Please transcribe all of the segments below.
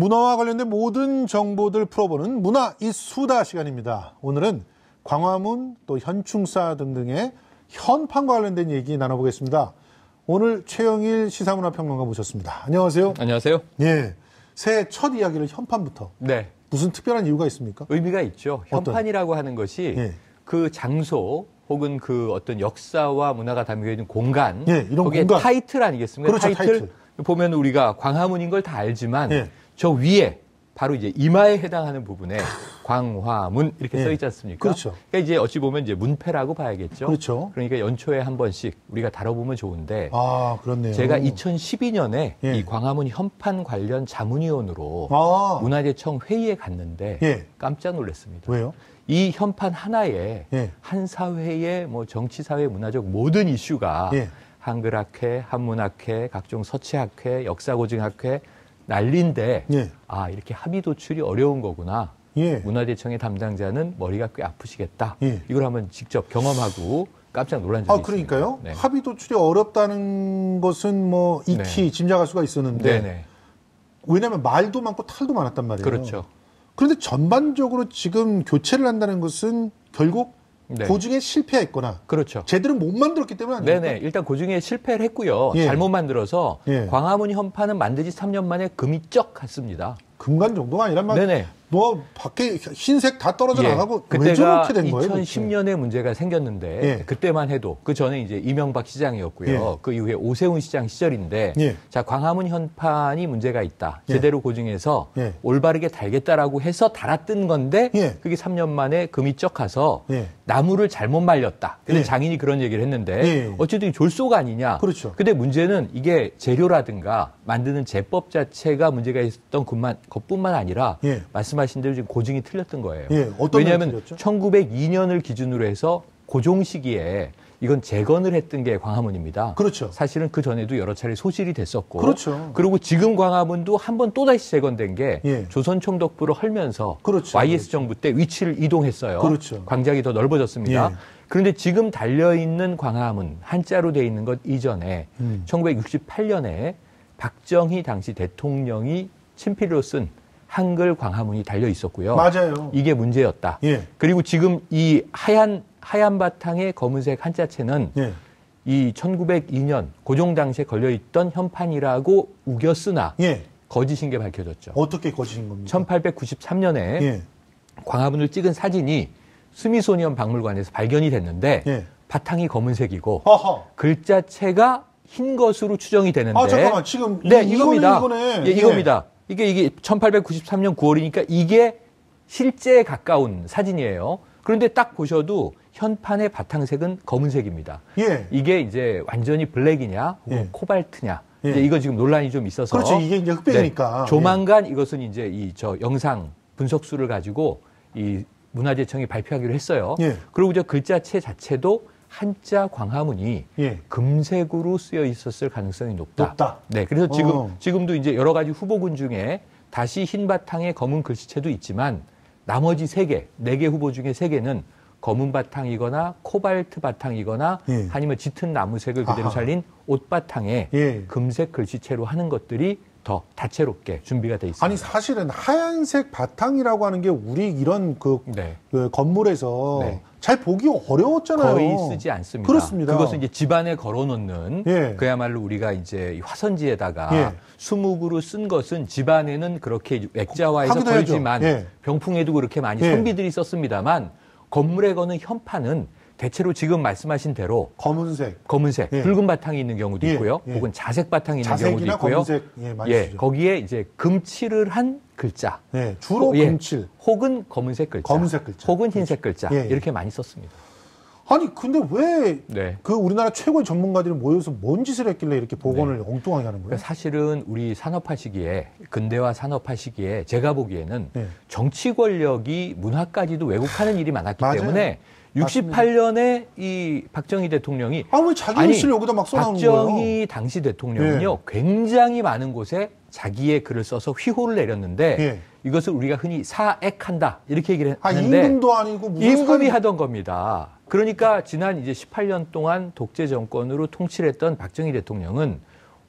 문화와 관련된 모든 정보들 풀어보는 문화 이 수다 시간입니다. 오늘은 광화문 또 현충사 등등의 현판과 관련된 얘기 나눠보겠습니다. 오늘 최영일 시사문화평론가 모셨습니다. 안녕하세요. 안녕하세요. 예, 새해 첫 이야기를 현판부터. 네. 무슨 특별한 이유가 있습니까? 의미가 있죠. 현판이라고 하는 것이 예. 그 장소 혹은 그 어떤 역사와 문화가 담겨 있는 공간, 예, 이런 거기에 공간. 타이틀 아니겠습니까? 그렇죠, 타이틀. 보면 우리가 광화문인 걸 다 알지만 예. 저 위에 바로 이제 이마에 해당하는 부분에 광화문 이렇게 예. 써 있지 않습니까? 그렇죠. 그러니까 이제 어찌 보면 이제 문패라고 봐야겠죠. 그렇죠. 그러니까 연초에 한 번씩 우리가 다뤄보면 좋은데 아, 그렇네요. 제가 2012년에 예. 이 광화문 현판 관련 자문위원으로 아, 문화재청 회의에 갔는데 예. 깜짝 놀랐습니다. 왜요? 이 현판 하나에 예. 한 사회의 뭐 정치, 사회, 문화적 모든 이슈가 예. 한글학회, 한문학회, 각종 서치학회, 역사고증학회 난리인데 예. 아 이렇게 합의 도출이 어려운 거구나. 예. 문화재청의 담당자는 머리가 꽤 아프시겠다. 예. 이걸 한번 직접 경험하고 깜짝 놀란 적이 있습니다. 그러니까요. 네. 합의 도출이 어렵다는 것은 뭐 익히 네. 짐작할 수가 있었는데 네네. 왜냐하면 말도 많고 탈도 많았단 말이에요. 그렇죠. 그런데 전반적으로 지금 교체를 한다는 것은 결국 네. 고증에 실패했거나 그렇죠. 제대로 못 만들었기 때문 아닙니까? 네네. 일단 고증에 실패를 했고요. 예. 잘못 만들어서 예. 광화문 현판은 만들지 3년 만에 금이 쩍 갔습니다. 금간 정도가 아니라 막 네네. 너 밖에 흰색 다 떨어져 예. 나가고 왜 그때가 저렇게 된 거예요? 2010년에 문제가 생겼는데 예. 그때만 해도 그 전에 이제 이명박 시장이었고요. 예. 그 이후에 오세훈 시장 시절인데 예. 자 광화문 현판이 문제가 있다. 예. 제대로 고증해서 예. 올바르게 달겠다라고 해서 달았던 건데 예. 그게 3년 만에 금이 쩍 가서 예. 나무를 잘못 말렸다. 그래서 예. 장인이 그런 얘기를 했는데 예. 어쨌든 졸소가 아니냐. 그렇죠. 근데 문제는 이게 재료라든가 만드는 제법 자체가 문제가 있었던 것뿐만 아니라 예. 말씀하신 대로 지금 고증이 틀렸던 거예요. 예. 어떤 왜냐하면 면이 틀렸죠? 1902년을 기준으로 해서 고종 시기에 이건 재건을 했던 게 광화문입니다. 그렇죠. 사실은 그 전에도 여러 차례 소실이 됐었고, 그렇죠. 그리고 지금 광화문도 한 번 또다시 재건된 게 예. 조선 총독부를 헐면서 그렇죠. YS 정부 때 위치를 이동했어요. 그렇죠. 광장이 더 넓어졌습니다. 예. 그런데 지금 달려 있는 광화문 한자로 돼 있는 것 이전에 1968년에 박정희 당시 대통령이 친필로 쓴 한글 광화문이 달려 있었고요. 맞아요. 이게 문제였다. 예. 그리고 지금 이 하얀 바탕의 검은색 한자체는 예. 이 1902년 고종 당시에 걸려있던 현판이라고 우겼으나 예. 거짓인 게 밝혀졌죠. 어떻게 거짓인 겁니까? 1893년에 예. 광화문을 찍은 사진이 스미소니언 박물관에서 발견이 됐는데 예. 바탕이 검은색이고 허허. 글자체가 흰 것으로 추정이 되는데 아, 잠깐만. 지금 네, 이겁니다. 이거네. 예, 이겁니다. 이게 1893년 9월이니까 이게 실제에 가까운 사진이에요. 그런데 딱 보셔도 현판의 바탕색은 검은색입니다. 예. 이게 이제 완전히 블랙이냐, 혹은 예. 코발트냐. 예. 이제 이거 지금 논란이 좀 있어서. 그렇죠. 이게 이제 흑백이니까. 네, 조만간 이것은 이제 저 영상 분석수를 가지고 이 문화재청이 발표하기로 했어요. 예. 그리고 저 글자체 자체도 한자 광화문이 예. 금색으로 쓰여 있었을 가능성이 높다. 높다. 네, 그래서 지금도 이제 여러 가지 후보군 중에 다시 흰 바탕에 검은 글씨체도 있지만 나머지 3개, 4개 후보 중에 3개는 검은 바탕이거나 코발트 바탕이거나 예. 아니면 짙은 나무색을 그대로 아하. 살린 옷 바탕에 예. 금색 글씨체로 하는 것들이 더 다채롭게 준비가 돼 있습니다. 아니 사실은 하얀색 바탕이라고 하는 게 우리 이런 그 네. 건물에서 네. 잘 보기 어려웠잖아요. 거의 쓰지 않습니다. 그렇습니다. 그것은 이제 집안에 걸어놓는 예. 그야말로 우리가 이제 이 화선지에다가 예. 수묵으로 쓴 것은 집안에는 그렇게 액자화해서 하기도 걸지만 해야죠. 예. 병풍에도 그렇게 많이 예. 선비들이 썼습니다만 건물에 거는 현판은 대체로 지금 말씀하신 대로 검은색, 검은색, 예. 붉은 바탕이 있는 경우도 예. 있고요. 예. 혹은 자색 바탕이 있는 경우도 자색이나 있고요. 검은색 많이 예, 쓰죠. 거기에 이제 금칠을 한 글자. 예, 주로 예, 금칠. 혹은 검은색 글자. 검은색 글자. 혹은 흰색 글자. 예, 예. 이렇게 많이 썼습니다. 아니 근데 왜 네. 그 우리나라 최고의 전문가들이 모여서 뭔 짓을 했길래 이렇게 복원을 엉뚱하게 하는 거예요? 그러니까 사실은 우리 산업화 시기에 근대화 산업화 시기에 제가 보기에는 네. 정치 권력이 문화까지도 왜곡하는 일이 많았기 맞아요. 때문에 68년에 이 박정희 대통령이 아, 왜 자기 글씨를 여기다 막 써나오는 거예요? 박정희 당시 대통령은요 굉장히 많은 곳에 자기의 글을 써서 휘호를 내렸는데 예. 이것을 우리가 흔히 사액한다 이렇게 얘기를 아, 하는데 임금도 아니고 무슨 임금이 하던 겁니다. 그러니까 지난 이제 18년 동안 독재 정권으로 통치를 했던 박정희 대통령은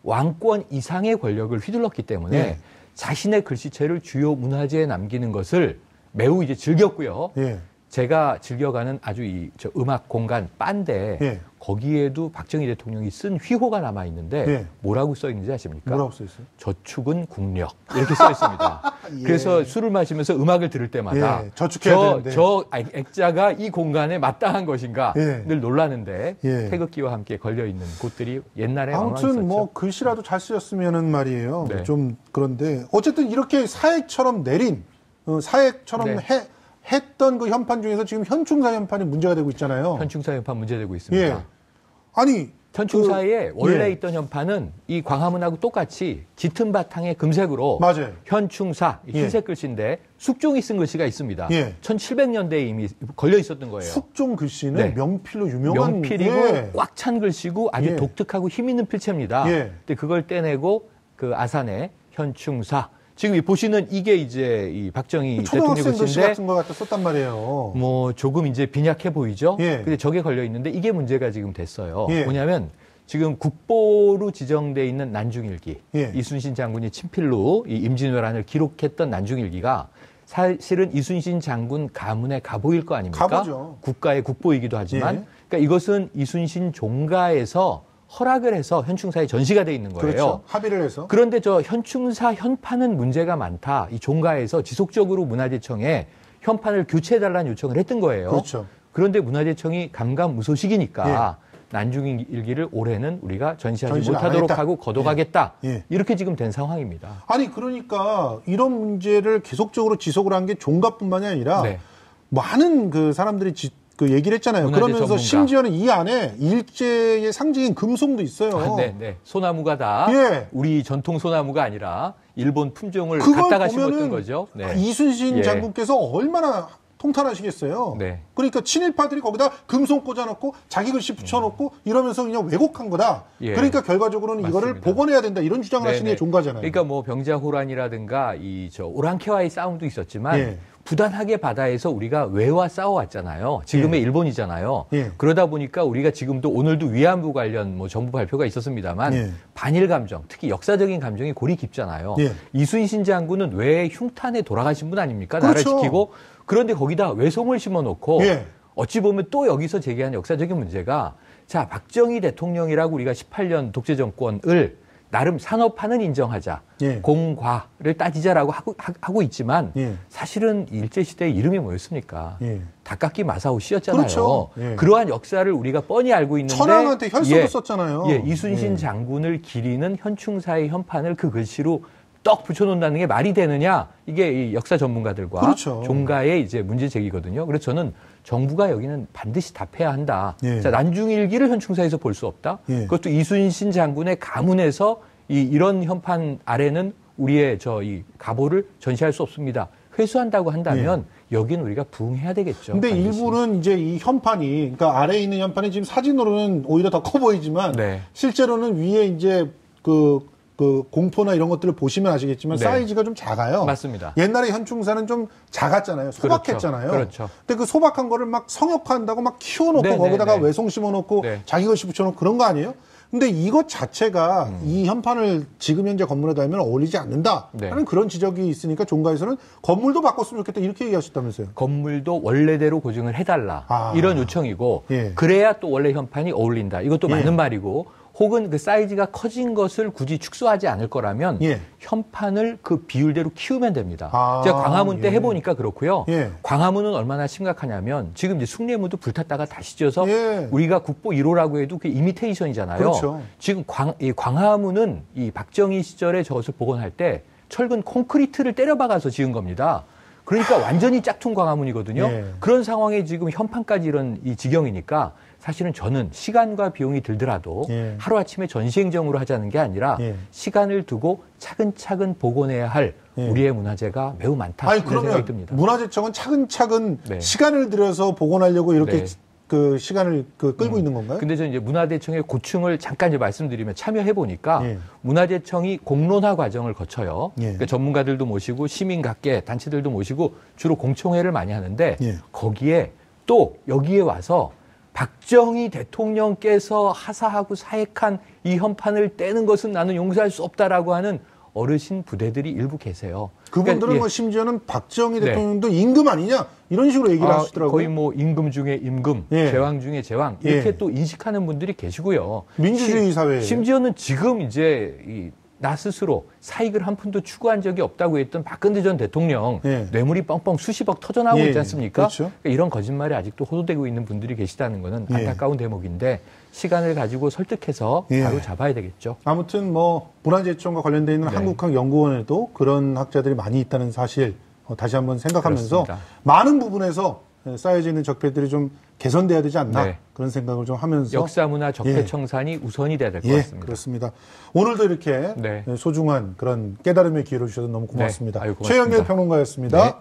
왕권 이상의 권력을 휘둘렀기 때문에 네. 자신의 글씨체를 주요 문화재에 남기는 것을 매우 이제 즐겼고요. 예. 제가 즐겨가는 아주 저 음악 공간 바인데 예. 거기에도 박정희 대통령이 쓴 휘호가 남아 있는데 예. 뭐라고 써 있는지 아십니까? 뭐라고 써 있어요? 저축은 국력 이렇게 써 있습니다. 예. 그래서 술을 마시면서 음악을 들을 때마다 예. 저축해야 되는데. 저 액자가 이 공간에 마땅한 것인가 예. 늘 놀라는데 예. 태극기와 함께 걸려 있는 곳들이 옛날에 아무튼 뭐 왕왕했었죠. 글씨라도 잘 쓰였으면은 말이에요. 네. 좀 그런데 어쨌든 이렇게 사액처럼 내린 사액처럼 네. 했던 그 현판 중에서 지금 현충사 현판이 문제가 되고 있잖아요. 현충사 현판 문제되고 있습니다. 예. 아니 현충사에 원래 예. 있던 현판은 이 광화문하고 똑같이 짙은 바탕의 금색으로 맞아요. 현충사 흰색 예. 글씨인데 숙종이 쓴 글씨가 있습니다. 예. 1700년대에 이미 걸려 있었던 거예요. 숙종 글씨는 네. 명필로 유명한 명필이고 예. 꽉 찬 글씨고 아주 예. 독특하고 힘 있는 필체입니다. 예. 근데 그걸 떼내고 그 아산의 현충사 지금 보시는 이게 이제 이 박정희 대통령 초등학생 글씨 글씨인데 같은 거 갖다 썼단 말이에요. 뭐 조금 이제 빈약해 보이죠. 예. 근데 저게 걸려 있는데 이게 문제가 지금 됐어요. 예. 뭐냐면 지금 국보로 지정돼 있는 난중일기 예. 이순신 장군이 친필로 이 임진왜란을 기록했던 난중일기가 사실은 이순신 장군 가문의 가보일 거 아닙니까? 가보죠. 국가의 국보이기도 하지만 예. 그러니까 이것은 이순신 종가에서 허락을 해서 현충사에 전시가 돼 있는 거예요. 그렇죠. 합의를 해서. 그런데 저 현충사 현판은 문제가 많다. 이 종가에서 지속적으로 문화재청에 현판을 교체해달라는 요청을 했던 거예요. 그렇죠. 그런데 문화재청이 감감무소식이니까 난중일기를 올해는 우리가 전시하지 전시를 안 못하도록 하겠다. 하고 걷어가겠다. 예. 이렇게 지금 된 상황입니다. 아니 그러니까 이런 문제를 계속적으로 지속을 한 게 종가뿐만이 아니라 네. 많은 그 사람들이 그 얘기를 했잖아요. 문화재 그러면서 전문가. 심지어는 이 안에 일제의 상징인 금송도 있어요. 네. 소나무가 다 예. 우리 전통 소나무가 아니라 일본 품종을 그걸 갖다가 심었던 보면은 거죠. 네. 이순신 예. 장군께서 얼마나 통탄하시겠어요. 네. 그러니까 친일파들이 거기다 금송 꽂아놓고 자기 글씨 붙여놓고 이러면서 그냥 왜곡한 거다. 예. 그러니까 결과적으로는 이거를 맞습니다. 복원해야 된다. 이런 주장을 하시는 게 종가잖아요. 그러니까 뭐 병자호란이라든가 이 저 오랑캐와의 싸움도 있었지만 예. 부단하게 바다에서 우리가 외와 싸워왔잖아요. 지금의 예. 일본이잖아요. 예. 그러다 보니까 우리가 지금도 오늘도 위안부 관련 뭐 정부 발표가 있었습니다만 예. 반일 감정, 특히 역사적인 감정이 골이 깊잖아요. 예. 이순신 장군은 외 흉탄에 돌아가신 분 아닙니까? 그렇죠. 나라를 지키고 그런데 거기다 외송을 심어놓고 예. 어찌 보면 또 여기서 제기한 역사적인 문제가 자 박정희 대통령이라고 우리가 18년 독재 정권을 나름 산업화는 인정하자. 예. 공과를 따지자라고 하고 있지만 예. 사실은 일제시대의 이름이 뭐였습니까? 예. 다카키 마사오 씨였잖아요. 그렇죠. 예. 그러한 역사를 우리가 뻔히 알고 있는데 천황한테 혈서도 썼잖아요. 예, 이순신 장군을 기리는 현충사의 현판을 그 글씨로 떡 붙여놓는다는 게 말이 되느냐? 이게 이 역사 전문가들과 그렇죠. 종가의 이제 문제 제기거든요. 그래서 저는 정부가 여기는 반드시 답해야 한다. 예. 자, 난중일기를 현충사에서 볼 수 없다. 예. 그것도 이순신 장군의 가문에서 이런 현판 아래는 우리의 이 가보를 전시할 수 없습니다. 회수한다고 한다면 여기는 우리가 부응해야 되겠죠. 근데 반드시. 일부는 이제 이 현판이, 그러니까 아래에 있는 현판이 지금 사진으로는 오히려 더 커 보이지만, 네. 실제로는 위에 이제 그 공포나 이런 것들을 보시면 아시겠지만 네. 사이즈가 좀 작아요. 맞습니다. 옛날에 현충사는 좀 작았잖아요. 소박했잖아요. 그렇죠. 근데 그 소박한 거를 막 성역화한다고 막 키워놓고 네, 거기다가 네. 외송 심어놓고 네. 자기 글씨 붙여놓고 그런 거 아니에요? 근데 이것 자체가 이 현판을 지금 현재 건물에 달면 어울리지 않는다 네. 하는 그런 지적이 있으니까 종가에서는 건물도 바꿨으면 좋겠다 이렇게 얘기하셨다면서요. 건물도 원래대로 고증을 해달라. 아. 이런 요청이고 예. 그래야 또 원래 현판이 어울린다. 이것도 예. 맞는 말이고 혹은 그 사이즈가 커진 것을 굳이 축소하지 않을 거라면 예. 현판을 그 비율대로 키우면 됩니다. 아, 제가 광화문 때 예. 해보니까 그렇고요. 예. 광화문은 얼마나 심각하냐면 지금 이제 숭례문도 불탔다가 다시 져서 예. 우리가 국보 1호라고 해도 그게 이미테이션이잖아요. 그렇죠. 지금 이 광화문은 이 박정희 시절에 저것을 복원할 때 철근 콘크리트를 때려박아서 지은 겁니다. 그러니까 완전히 짝퉁 광화문이거든요. 예. 그런 상황에 지금 현판까지 이런 이 지경이니까 사실은 저는 시간과 비용이 들더라도 예. 하루아침에 전시행정으로 하자는 게 아니라 예. 시간을 두고 차근차근 복원해야 할 예. 우리의 문화재가 매우 많다. 아니 이런 생각이 그러면 듭니다. 문화재청은 차근차근 네. 시간을 들여서 복원하려고 이렇게 네. 그 시간을 끌고 있는 건가요? 근데 저는 이제 문화재청의 고충을 잠깐 이제 말씀드리면 참여해 보니까 예. 문화재청이 공론화 과정을 거쳐요. 예. 그러니까 전문가들도 모시고 시민각계 단체들도 모시고 주로 공청회를 많이 하는데 예. 거기에 또 여기에 와서 박정희 대통령께서 하사하고 사액한 이 현판을 떼는 것은 나는 용서할 수 없다라고 하는 어르신 부대들이 일부 계세요. 그분들은 그러니까, 뭐 심지어는 박정희 네. 대통령도 임금 아니냐 이런 식으로 얘기를 하시더라고요. 거의 뭐 임금 중에 임금, 예. 제왕 중에 제왕 이렇게 예. 또 인식하는 분들이 계시고요. 민주주의 사회에. 심지어는 지금 이제 나 스스로 사익을 한 푼도 추구한 적이 없다고 했던 박근혜 전 대통령 예. 뇌물이 뻥뻥 수십억 터져나오고 예. 있지 않습니까? 그렇죠. 그러니까 이런 거짓말이 아직도 호도되고 있는 분들이 계시다는 것은 예. 안타까운 대목인데 시간을 가지고 설득해서 예. 바로 잡아야 되겠죠. 아무튼 뭐 문화재청과 관련돼 있는 네. 한국학연구원에도 그런 학자들이 많이 있다는 사실 다시 한번 생각하면서 그렇습니다. 많은 부분에서 쌓여져 있는 적폐들이 좀 개선돼야 되지 않나 네. 그런 생각을 좀 하면서 역사문화 적폐청산이 우선이 돼야 될 것 예, 같습니다. 그렇습니다. 오늘도 이렇게 네. 소중한 그런 깨달음의 기회를 주셔서 너무 고맙습니다. 네. 아유, 고맙습니다. 최영길 평론가였습니다. 네.